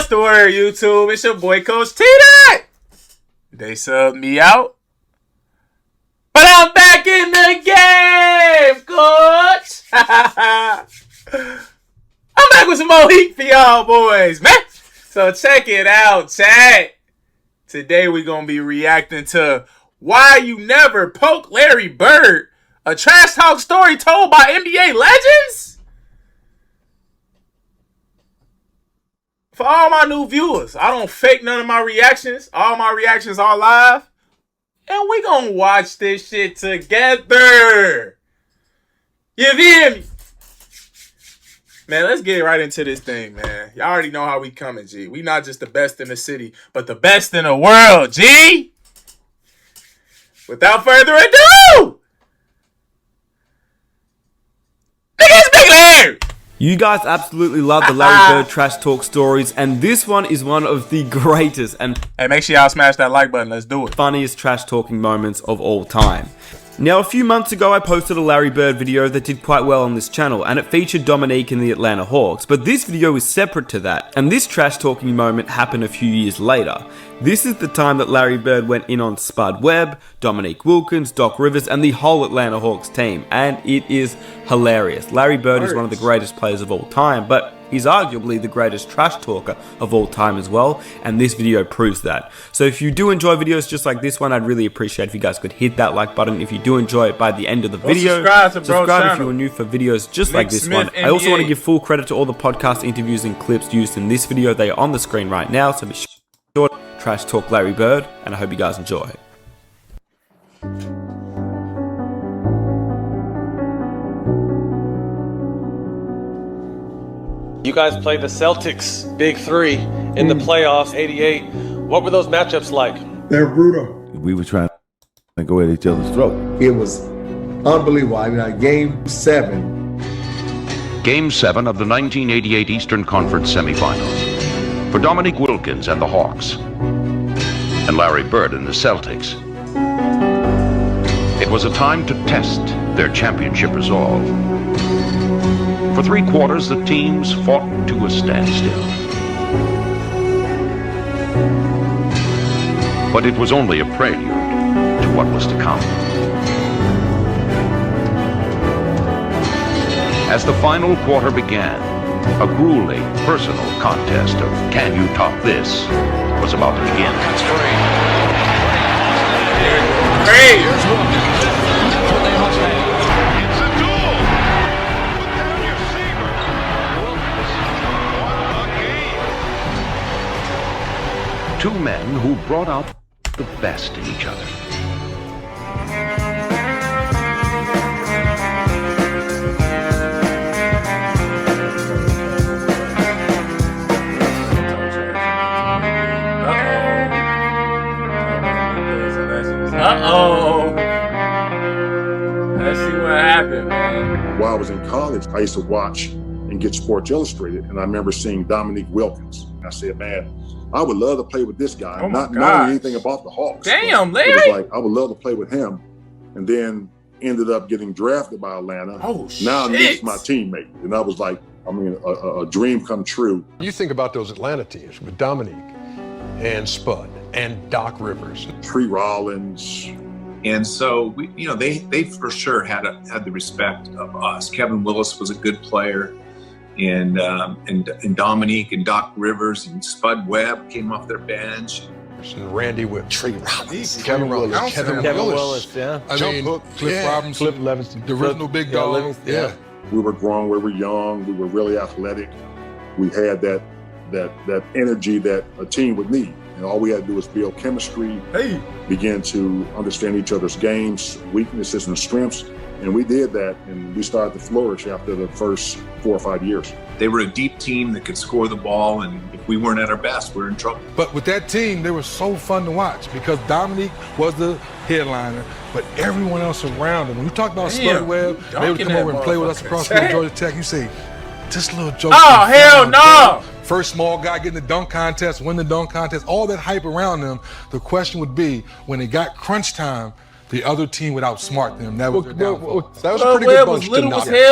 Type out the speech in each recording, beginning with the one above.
What's the word, YouTube? It's your boy, Coach TDOT. They subbed me out, but I'm back in the game, Coach. I'm back with some more heat for y'all boys, man. So check it out, chat. Today we're going to be reacting to Why You Never Poke Larry Bird, a trash talk story told by NBA legends. For all my new viewers, I don't fake none of my reactions. All my reactions are live. And we gonna watch this shit together. You feel me? Man, let's get right into this thing, man. Y'all already know how we coming, G. We not just the best in the city, but the best in the world, G. Without further ado, niggas Big Larry. You guys absolutely love the Larry Bird trash talk stories, and this one is one of the greatest and make sure y'all smash that like button. Let's do it. Funniest trash talking moments of all time. Now, a few months ago, I posted a Larry Bird video that did quite well on this channel, and it featured Dominique and the Atlanta Hawks, but this video is separate to that, and this trash talking moment happened a few years later. This is the time that Larry Bird went in on Spud Webb, Dominique Wilkins, Doc Rivers, and the whole Atlanta Hawks team, and it is hilarious. Larry Bird is one of the greatest players of all time, but he's arguably the greatest trash talker of all time as well, and this video proves that. So if you do enjoy videos just like this one, I'd really appreciate if you guys could hit that like button. If you do enjoy it by the end of the video, subscribe if you are new for videos just like this one. I also want to give full credit to all the podcast interviews and clips used in this video. They are on the screen right now, so be sure to trash talk Larry Bird, and I hope you guys enjoy. You guys played the Celtics, Big Three, in the playoffs, '88. What were those matchups like? They're brutal. We were trying to go at each other's throat. It was unbelievable. I mean, Game 7. Game 7 of the 1988 Eastern Conference semifinals. For Dominique Wilkins and the Hawks, and Larry Bird and the Celtics. It was a time to test their championship resolve. For 3 quarters, the teams fought to a standstill. But it was only a prelude to what was to come. As the final quarter began, a grueling personal contest of can you top this was about to begin. That's free. Great. Here's Wilkins. They must have. It's a duel. Put down your saber. Wilkins won the game. 2 men who brought out the best in each other. Uh-oh. Let's see what happened, man. While I was in college, I used to watch and get Sports Illustrated, and I remember seeing Dominique Wilkins. I said, man, I would love to play with this guy, not knowing anything about the Hawks. Damn, Larry. It was like, I would love to play with him, and then ended up getting drafted by Atlanta. Oh, now shit. Nick's my teammate, and I was like, I mean, a dream come true. You think about those Atlanta teams with Dominique and Spud and Doc Rivers, Tree Rollins. And so we, they for sure had the respect of us. Kevin Willis was a good player, and Dominique and Doc Rivers and Spud Webb came off their bench. and Randy with Tree Rollins, Kevin Willis. Kevin Willis, yeah. I mean, Hook, Cliff Robinson, Cliff Levingston, the original big dog. Livingston, yeah. We were grown, we were young, we were really athletic. We had that energy that a team would need. And all we had to do was build chemistry, begin to understand each other's games, weaknesses and strengths. And we did that, and we started to flourish after the first 4 or 5 years. They were a deep team that could score the ball, and if we weren't at our best, we were in trouble. But with that team, they were so fun to watch because Dominique was the headliner, but everyone else around him. When you talk about Spud Webb, they would come over and play with us across from Georgia Tech. You say, this little joke. Oh, hell no! First small guy getting the dunk contest, win the dunk contest, all that hype around them. The question would be, when it got crunch time, the other team would outsmart them. That was their downfall. That was a pretty good bunch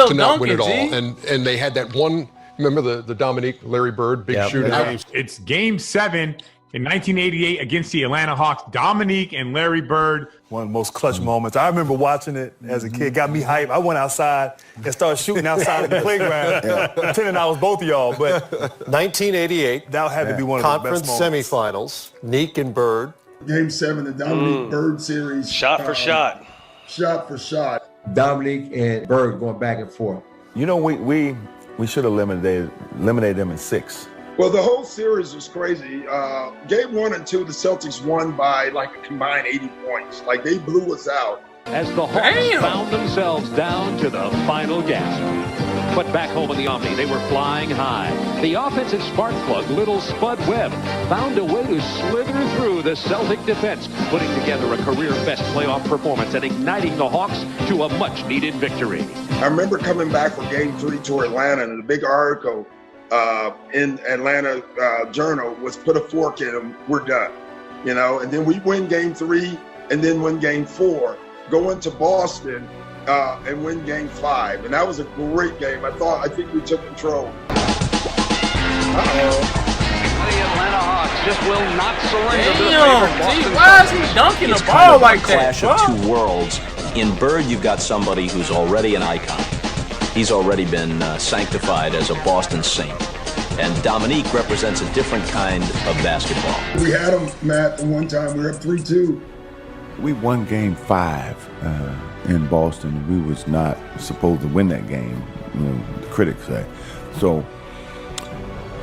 to not win it all. And they had that one Remember the Dominique, Larry Bird, big shootout? It's Game 7 in 1988 against the Atlanta Hawks. Dominique and Larry Bird. One of the most clutch moments. I remember watching it as a kid. Got me hyped. I went outside and started shooting outside of the playground, pretending I was both of y'all. But 1988. That had to be one of the best moments. Conference semifinals. Neek and Bird. Game 7, the Dominique Bird series. Shot for shot. Shot for shot. Dominique and Bird going back and forth. You know, we should have eliminated them in 6. Well, the whole series was crazy. Game 1 and 2, the Celtics won by like a combined 80 points. Like, they blew us out. As the Hawks found themselves down to the final gasp. But back home in the Omni, they were flying high. The offensive spark plug, little Spud Webb, found a way to slither through the Celtic defense, putting together a career-best playoff performance and igniting the Hawks to a much-needed victory. I remember coming back for Game 3 to Atlanta, and the big article in Atlanta Journal was "Put a fork in them, we're done." You know, and then we win Game 3, and then win Game 4, go into Boston and win Game 5, and that was a great game. I think we took control. The Atlanta Hawks just will not surrender. Damn, why is he dunking the ball like that? Clash of two worlds. In Bird, you've got somebody who's already an icon. He's already been sanctified as a Boston Saint. And Dominique represents a different kind of basketball. We had him, Matt, the one time we were up 3-2. We won Game 5 in Boston. We was not supposed to win that game, you know, the critics say. So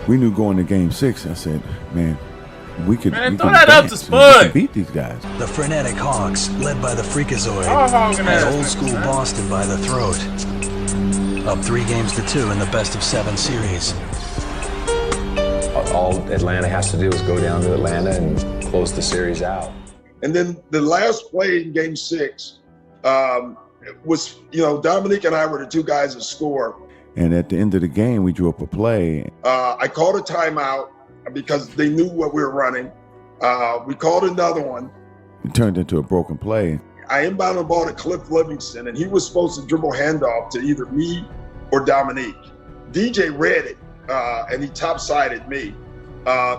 we knew going to Game 6, I said, man, we could throw that up to Spud. beat these guys. The frenetic Hawks, led by the Freakazoid, and old school Boston by the throat. Up 3-2 in the best-of-7 series. All Atlanta has to do is go down to Atlanta and close the series out. And then the last play in Game 6 was, Dominique and I were the two guys that scored. And at the end of the game, we drew up a play. I called a timeout because they knew what we were running. We called another one. It turned into a broken play. I inbounded the ball to Cliff Livingston, and he was supposed to dribble handoff to either me or Dominique. DJ read it, and he top-sided me.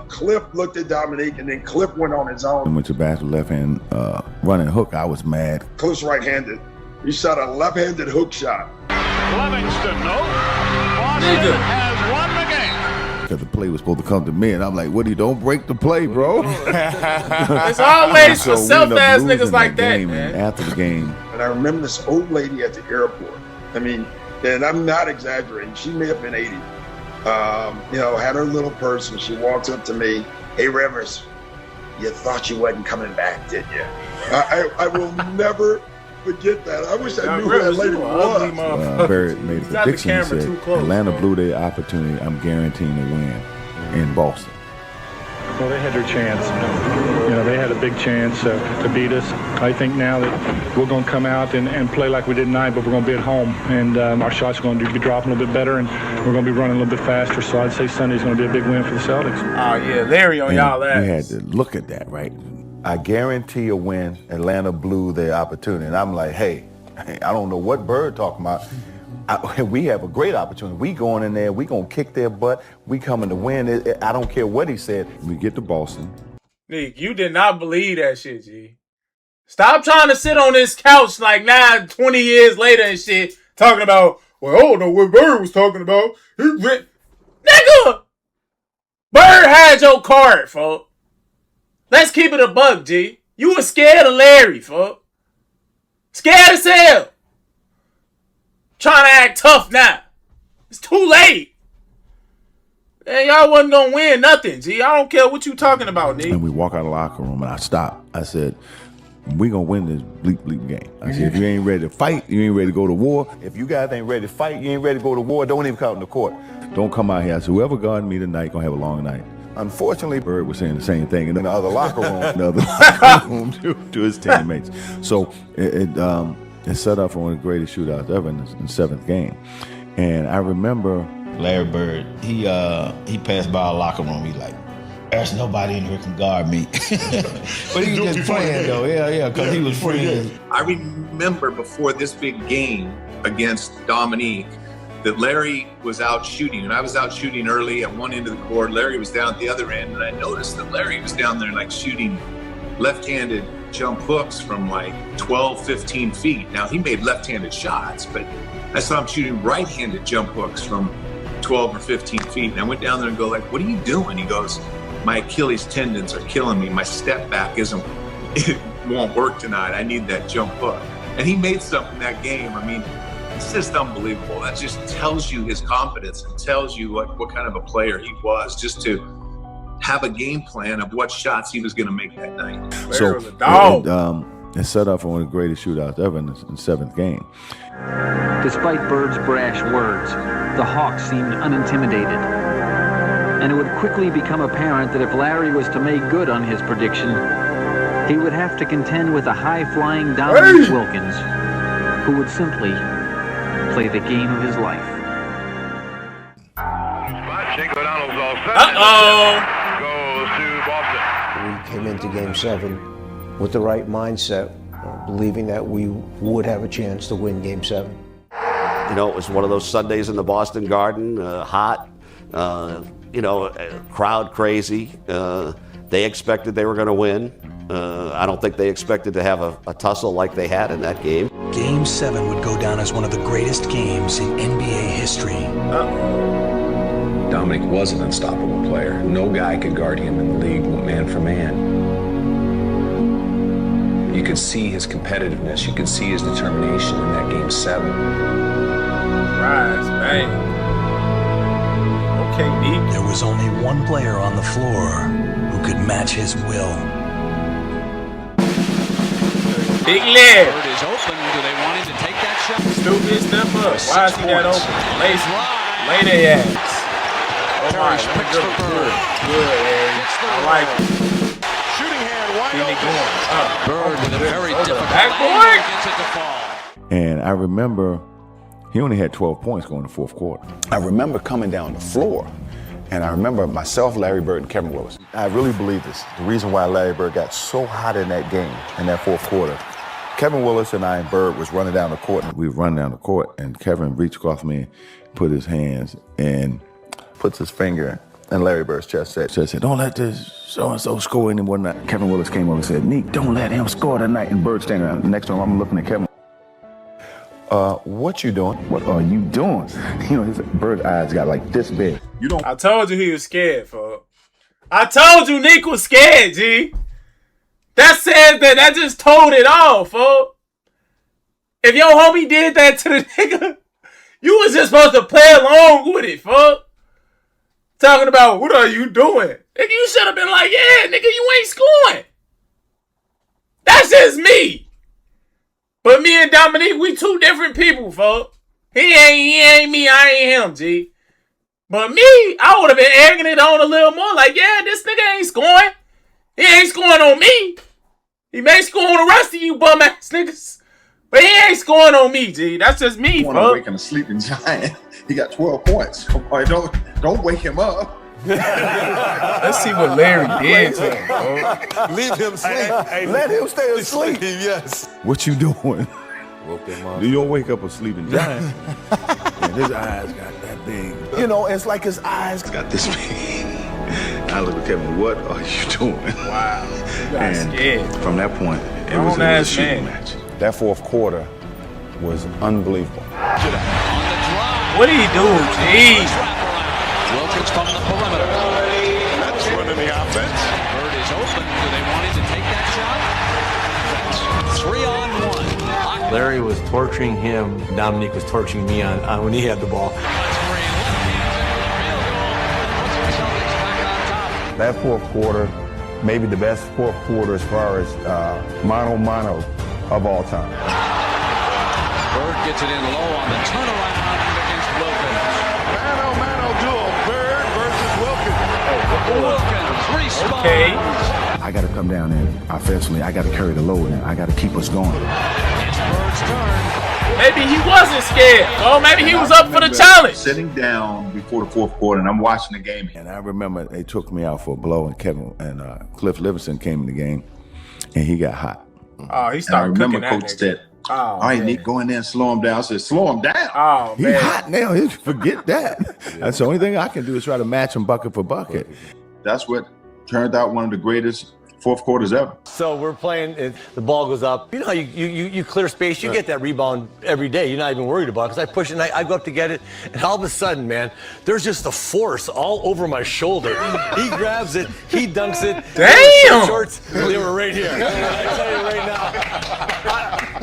Cliff looked at Dominique, and then Cliff went on his own. And went to basket left-hand running hook. I was mad. Cliff's right-handed. He shot a left-handed hook shot. Livingston, no. Boston has won the game. Because the play was supposed to come to me, and I'm like, "What? Don't break the play, bro." It's always for self-ass niggas like that, man. After the game, and I remember this old lady at the airport. I mean, and I'm not exaggerating. She may have been 80. Had her little purse, and she walks up to me. "Hey, Rivers, you thought you wasn't coming back, did you?" I will never forget that. I wish I knew who that lady was. Barrett made a prediction and said, Atlanta blew their opportunity. I'm guaranteeing a win in Boston. Well, they had their chance. They had a big chance to beat us. I think now that we're going to come out and play like we did tonight, but we're going to be at home. And our shots are going to be dropping a little bit better, and we're going to be running a little bit faster. So I'd say Sunday's going to be a big win for the Celtics. Oh, yeah, Larry on y'all ass. We had to look at that, right? I guarantee a win. Atlanta blew their opportunity. And I'm like, hey, I don't know what Bird talking about. We have a great opportunity. We going in there. We going to kick their butt. We coming to win. I don't care what he said. We get to Boston. Nick, you did not believe that shit, G. Stop trying to sit on this couch like 20 years later and shit, talking about, well, I don't know what Bird was talking about. Nigga! Bird had your card, folks. Let's keep it a buck, G. You was scared of Larry, fuck. Scared as hell. Trying to act tough now. It's too late. Man, y'all wasn't going to win nothing, G. I don't care what you talking about, nigga. And we walk out of the locker room, and I stopped. I said, we going to win this bleep game. I said, if you ain't ready to fight, you ain't ready to go to war. If you guys ain't ready to fight, you ain't ready to go to war, don't even come out in the court. Don't come out here. I said, whoever guarding me tonight going to have a long night. Unfortunately, Bird was saying the same thing in the other locker room, to his teammates. So it set up for one of the greatest shootouts ever in the seventh game. And I remember Larry Bird, he passed by our locker room. He's like, there's nobody in here can guard me. But he was just playing though, yeah, because he was friends. I remember before this big game against Dominique, that Larry was out shooting, and I was out shooting early at one end of the court. Larry was down at the other end, and I noticed that Larry was down there like shooting left-handed jump hooks from like 12, 15 feet. Now, he made left-handed shots, but I saw him shooting right-handed jump hooks from 12 or 15 feet. And I went down there and go like, what are you doing? He goes, my Achilles tendons are killing me. My step back it won't work tonight. I need that jump hook. And he made something that game. I mean, it's just unbelievable. That just tells you his confidence and tells you what kind of a player he was, just to have a game plan of what shots he was going to make that night. So it set up for one of the greatest shootouts ever in the seventh game. Despite Bird's brash words, the Hawks seemed unintimidated. And it would quickly become apparent that if Larry was to make good on his prediction, he would have to contend with a Hey! high-flying Dominique Wilkins, who would simply play the game of his life. Goes to Boston. We came into Game 7 with the right mindset, believing that we would have a chance to win Game 7. You know, it was one of those Sundays in the Boston Garden, hot, crowd crazy. They expected they were going to win. I don't think they expected to have a tussle like they had in that game. Game 7 would go down as one of the greatest games in NBA history. Dominique was an unstoppable player. No guy could guard him in the league man for man. You could see his competitiveness. You could see his determination in that Game 7. Rise, bang. Okay, Nick. There was only one player on the floor who could match his will. Big leg. Bird is open. Do they want him to take that shot? Stupid step up. Why is he that open? Lay their ass. Oh my, good, Harry. I like it. Shooting hand wide open. Bird with a very difficult backboard. Gets it to fall. And I remember he only had 12 points going in the fourth quarter. I remember coming down the floor, and I remember myself, Larry Bird, and Kevin Willis. I really believe this. The reason why Larry Bird got so hot in that game, in that fourth quarter, Kevin Willis and I and Bird was running down the court. We were running down the court, and Kevin reached across me, put his hands, and puts his finger in Larry Bird's chest, said, don't let this so-and-so score anymore tonight. Kevin Willis came over and said, Neek, don't let him score tonight. And Bird standing around next to him, I'm looking at Kevin. What you doing? What are you doing? You know, his Bird's eyes got like this big. I told you he was scared, folks. I told you Nick was scared, G. That just told it all, folks. If your homie did that to the nigga, you was just supposed to play along with it, folks. Talking about, what are you doing? Nigga, you should have been like, yeah, nigga, you ain't scoring. That's just me. But me and Dominique, we two different people, folks. He ain't me, I ain't him, G. But me, I would have been egging it on a little more. Like, yeah, this nigga ain't scoring. He ain't scoring on me. He may score on the rest of you bum ass niggas. But he ain't scoring on me, G. That's just me, folks. Waking a sleeping giant. He got 12 points. Don't wake him up. Let's see what Larry did to him, bro. Leave him sleep. Let him stay asleep. Yes. What you doing? Woke him up. You don't wake up a sleeping giant. And his eyes got that big. You know, it's like his eyes got this big. I look at Kevin, what are you doing? Wow. You got scared. From that point, it was a shooting match. That fourth quarter was unbelievable. What did he do, G? Wilkins from the perimeter. That's running the offense. Bird is open. Do they want him to take that shot? 3-on-1. Larry was torturing him. Dominique was torturing me on when he had the ball. That fourth quarter, maybe the best fourth quarter as far as mano-mano of all time. Bird gets it in low on the turnaround against Wilkins. Mano duel. Bird versus Wilkins. Wilkins, 3 spots. Okay. I got to come down there offensively. I got to carry the load, and I got to keep us going. It's Bird's turn. Maybe he wasn't scared. Oh, maybe he was up for the challenge. Sitting down before the fourth quarter, and I'm watching the game. And I remember they took me out for a blow, and Kevin and Cliff Livingston came in the game, and he got hot. Oh, he started cooking that nigga. All right, man. Nick, go in there and slow him down. I said, slow him down. Oh, He's man. hot now. Forget that. That's the only thing I can do is try to match him bucket for bucket. That's what turned out one of the greatest fourth quarters ever. So we're playing, and the ball goes up. You know how you clear space, you get that rebound every day. You're not even worried about it because I push it and I go up to get it, and all of a sudden, man, there's just a force all over my shoulder. He grabs it, he dunks it. Damn! Shorts, they were right here. I tell you right now.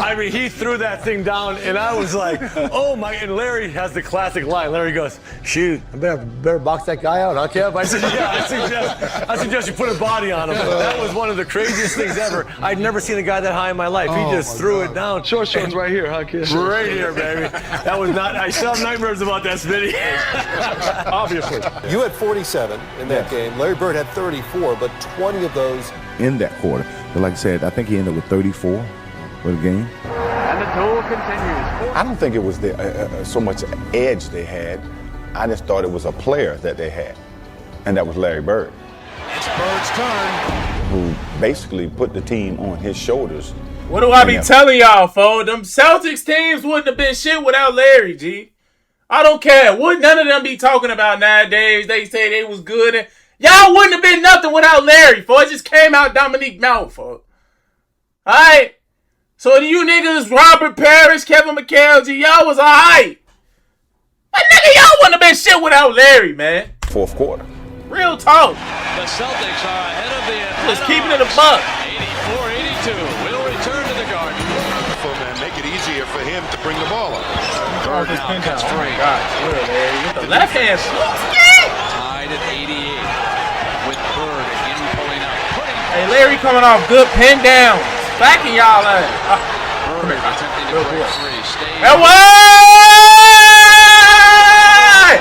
I mean, he threw that thing down, and I was like, oh my, and Larry has the classic line. Larry goes, shoot, I better box that guy out, huh, Kev? I said, yeah, I suggest you put a body on him. That was one of the craziest things ever. I'd never seen a guy that high in my life. He just threw it down. Short shorts right here, huh, kid? Right here, baby. That was not, I still have nightmares about that, Smitty. Obviously. You had 47 in that game. Larry Bird had 34, but 20 of those in that quarter. But like I said, I think he ended with 34 for the game. And the duel continues. I don't think it was so much edge they had. I just thought it was a player that they had, and that was Larry Bird. It's Bird's turn. Who basically put the team on his shoulders. What do I be telling y'all, folks? Them Celtics teams wouldn't have been shit without Larry, G. I don't care. Would none of them be talking about nowadays? They say they was good. And y'all wouldn't have been nothing without Larry, folks. It just came out Dominique mouth, folks. Alright? So you niggas, Robert Parrish, Kevin McHale, G, y'all was alright. But nigga, y'all wouldn't have been shit without Larry, man. Fourth quarter. Real talk. The Celtics are ahead of the Just keeping it a buck. 84-82. Will return to the Garden. And make it easier for him to bring the ball up. Bird now cuts Oh my free. God, Larry, with the left hand. Tied at 88. With Bird again pulling up. Hey, Larry coming off good pin down. Backing y'all at. Bird attempting to break free. Stays. Hey, what?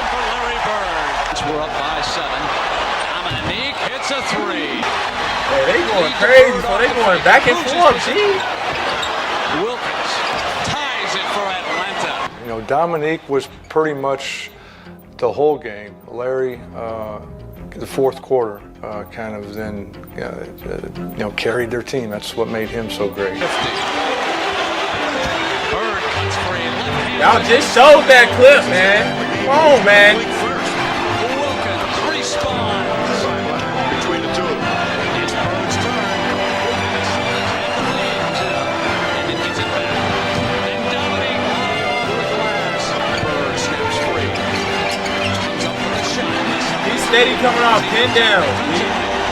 For Larry Bird. We're up by 7. Dominique hits a 3. Hey, they going crazy, so they going back and forth, G. Wilkins ties it for Atlanta. You know, Dominique was pretty much the whole game. Larry, the fourth quarter, kind of then, carried their team. That's what made him so great. Bird cuts free. Y'all just showed that clip, man. Come on, man. Wilkins responds. Between the two of them. It's Bird's turn. And it gets it back. And Dominique high off the glass. Bird snaps free. Comes up with a shot. He's steady coming off pin down.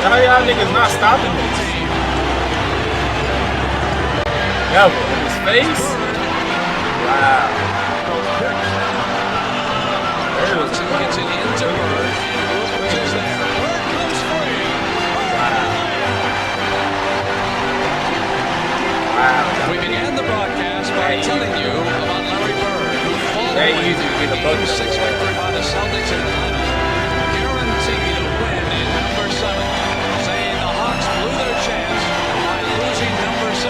Y'all niggas not stopping this. Never. In his face. Wow. Johnson gets it into Bird. Wilkins is there. Bird comes free. Wow. We began the broadcast by telling you about Larry Bird, who following the Game 6 victory by the Celtics in Atlanta, guaranteed a win in number 7, saying the Hawks blew their chance by losing number 6.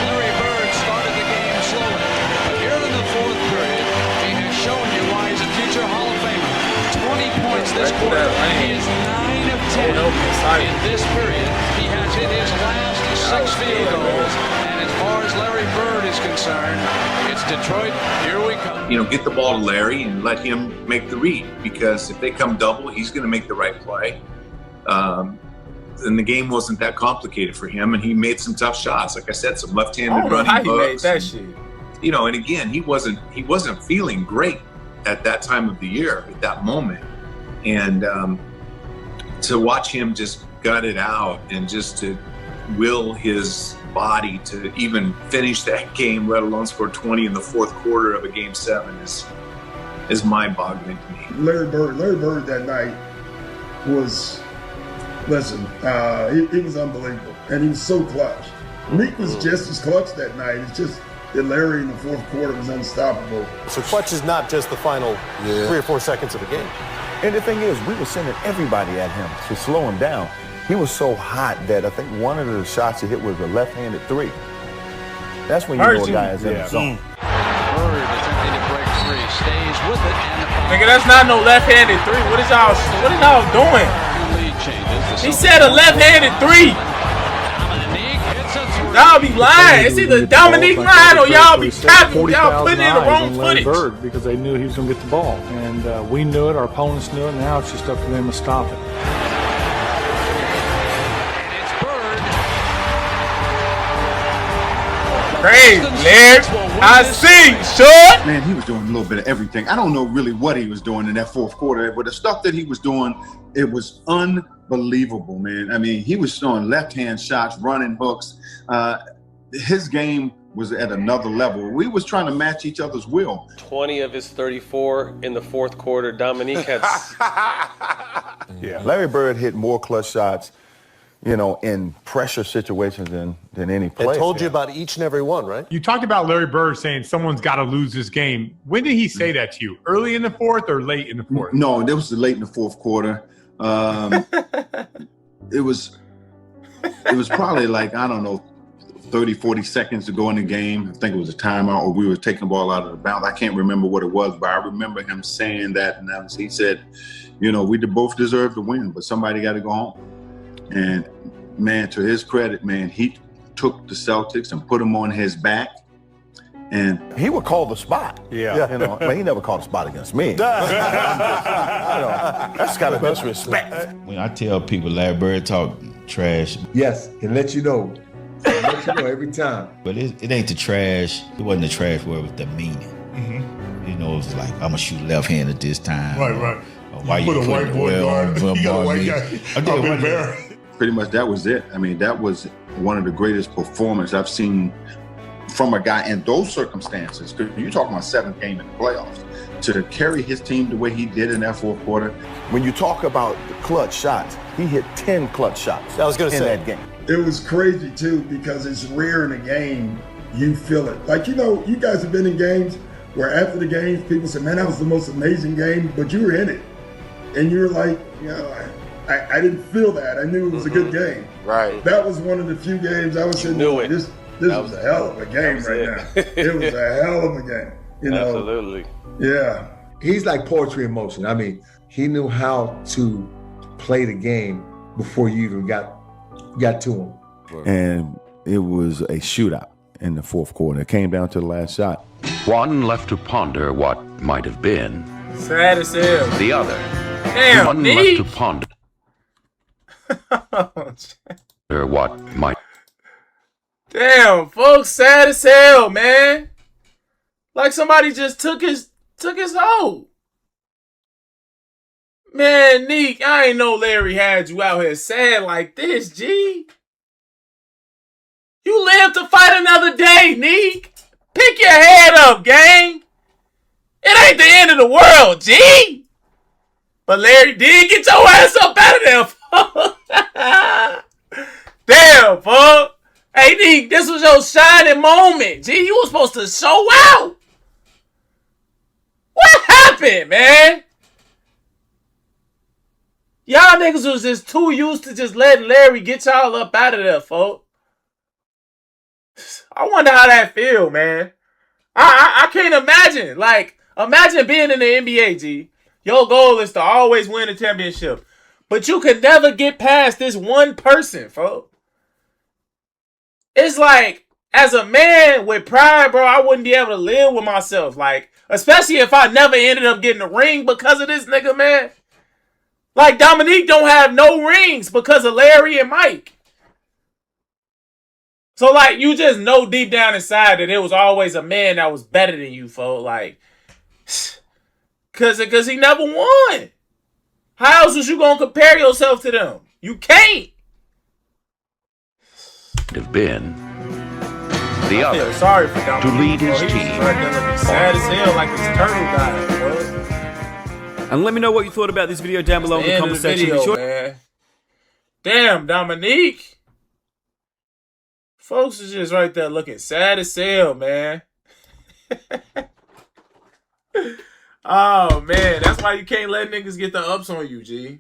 Larry Bird started the game slowly, but here in the fourth period, he has shown you why he's a future Hall of Famer. 20 points this quarter. He is 9 of 10 in this period. He has hit his last 6 field goals. And as far as Larry Bird is concerned, it's Detroit. Here we come. You know, get the ball to Larry and let him make the read, because if they come double, he's going to make the right play. And the game wasn't that complicated for him, and he made some tough shots. Like I said, some left-handed running How he made hooks. that shit. You know, and again, he wasn't feeling great at that time of the year, at that moment. And to watch him just gut it out and just to will his body to even finish that game, let alone score 20 in the fourth quarter of a Game 7 is mind-boggling to me. Larry Bird that night was, listen, he was unbelievable, and he was so clutch. Meek was just as clutch that night. It's just that Larry in the fourth quarter was unstoppable. So clutch is not just the final 3 or 4 seconds of a game. And the thing is, we were sending everybody at him to slow him down. He was so hot that I think one of the shots he hit was a left-handed 3. That's when you know a guy is in the zone. Bird attempting to break free, stays with it, and Nigga, that's not no left-handed 3. What is y'all doing? lead changes. He said a left-handed 3. Dominique hits a 3. Y'all be lying. It's either Dominique lying or y'all be capping. Y'all putting in the wrong footage. Bird because they knew he was going to get the ball. And we knew it, our opponents knew it, and now it's just up to them to stop it. Crazy, Larry. I see, short. Man, he was doing a little bit of everything. I don't know really what he was doing in that fourth quarter, but the stuff that he was doing, it was unbelievable, man. I mean, he was throwing left-hand shots, running hooks. His game was at another level. We was trying to match each other's will. 20 of his 34 in the fourth quarter. Dominique had... Yeah, Larry Bird hit more clutch shots, you know, in pressure situations than any player. I told you about each and every one, right? You talked about Larry Bird saying someone's got to lose this game. When did he say that to you? Early in the fourth or late in the fourth? No, it was late in the fourth quarter. It was probably like, I don't know, 30, 40 seconds to go in the game. I think it was a timeout or we were taking the ball out of the bounds. I can't remember what it was, but I remember him saying that. And he said, you know, we both deserve to win, but somebody got to go home. And, man, to his credit, man, he took the Celtics and put them on his back. And he would call the spot. Yeah. You know, but he never called a spot against me. That's kind of disrespect. When I tell people Larry Bird talk trash. Yes, and let you know. Let you know every time. But it ain't the trash. It wasn't the trash word, it was the meaning. Mm-hmm. You know, it was like, I'm going to shoot left-handed this time. Right. Why you put a white boy guard? You got a white guy. Pretty much that was it. I mean, that was one of the greatest performances I've seen from a guy in those circumstances. Because you're talking about 7th game in the playoffs. To carry his team the way he did in that fourth quarter. When you talk about the clutch shots, he hit 10 clutch shots in that game. It was crazy, too, because it's rare in a game you feel it. Like, you know, you guys have been in games where after the games, people say, man, that was the most amazing game, but you were in it. And you were like, you know, I didn't feel that. I knew it was a good game. Right. That was one of the few games I was saying, this was a hell of a game now. It was a hell of a game. You know? Absolutely. Yeah. He's like poetry in motion. I mean, he knew how to play the game before you even got to him. And it was a shootout in the fourth quarter. It came down to the last shot. One left to ponder what might have been. Sad as hell. The other. Damn, one Nick. left to ponder what might. Damn, folks, sad as hell, man. Like somebody just took his hoe. Man, Neek, I ain't know Larry had you out here sad like this, G. You live to fight another day, Neek. Pick your head up, gang. It ain't the end of the world, G. But Larry did get your ass up out of there, Damn, fuck. Hey, Neek, this was your shining moment, G. You was supposed to show out. What happened, man? Y'all niggas was just too used to just letting Larry get y'all up out of there, folks. I wonder how that feel, man. I can't imagine. Like, imagine being in the NBA, G. Your goal is to always win a championship. But you could never get past this one person, folks. It's like, as a man with pride, bro, I wouldn't be able to live with myself. Like, especially if I never ended up getting a ring because of this nigga, man. Like, Dominique don't have no rings because of Larry and Mike. So, like, you just know deep down inside that it was always a man that was better than you, folks. Like, because he never won. How else was you going to compare yourself to them? You can't. Have been the other sorry for Dominique, to lead his bro. team. Sad as hell, like his turtle died, bro. And let me know what you thought about this video down below in the comment section. Be sure. Man. Damn, Dominique. Folks is just right there looking sad as hell, man. Oh, man. That's why you can't let niggas get the ups on you, G.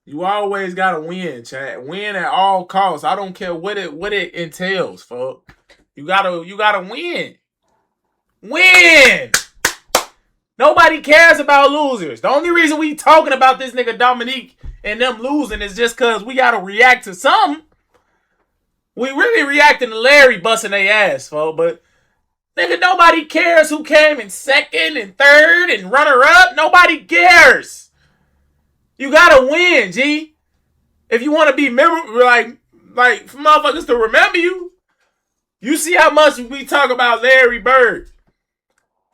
You always got to win, chat. Win at all costs. I don't care what it entails, folks. You gotta win. Win! Nobody cares about losers. The only reason we talking about this nigga Dominique and them losing is just because we got to react to something. We really reacting to Larry busting their ass, folks, but nigga, nobody cares who came in second and third and runner-up. Nobody cares. You gotta win, G. If you want to be memorable, like for motherfuckers to remember you. You see how much we talk about Larry Bird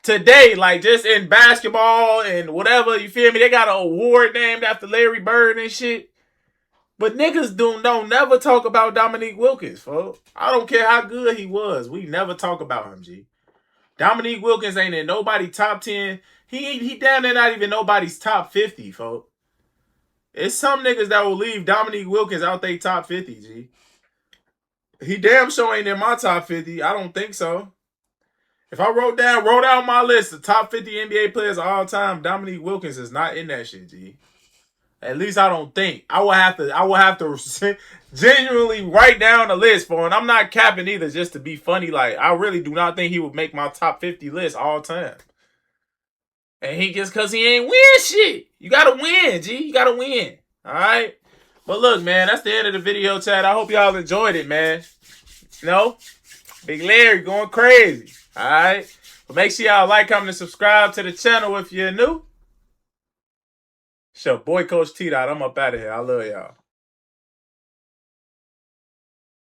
today, like just in basketball and whatever, you feel me? They got an award named after Larry Bird and shit. But niggas don't never talk about Dominique Wilkins, folks. I don't care how good he was. We never talk about him, G. Dominique Wilkins ain't in nobody top 10. He down there not even nobody's top 50, folks. It's some niggas that will leave Dominique Wilkins out they top 50, G. He damn sure ain't in my top 50. I don't think so. If I wrote down my list of top 50 NBA players of all time, Dominique Wilkins is not in that shit, G. At least I don't think. I will have to genuinely write down a list for him. I'm not capping either just to be funny. Like, I really do not think he would make my top 50 list all time. And he just because he ain't win shit. You got to win, G. You got to win. All right? But look, man, that's the end of the video, chat. I hope y'all enjoyed it, man. No? Big Larry going crazy. All right? But make sure y'all like, comment, and subscribe to the channel if you're new. It's your boy, Coach TDOT. I'm up out of here. I love y'all.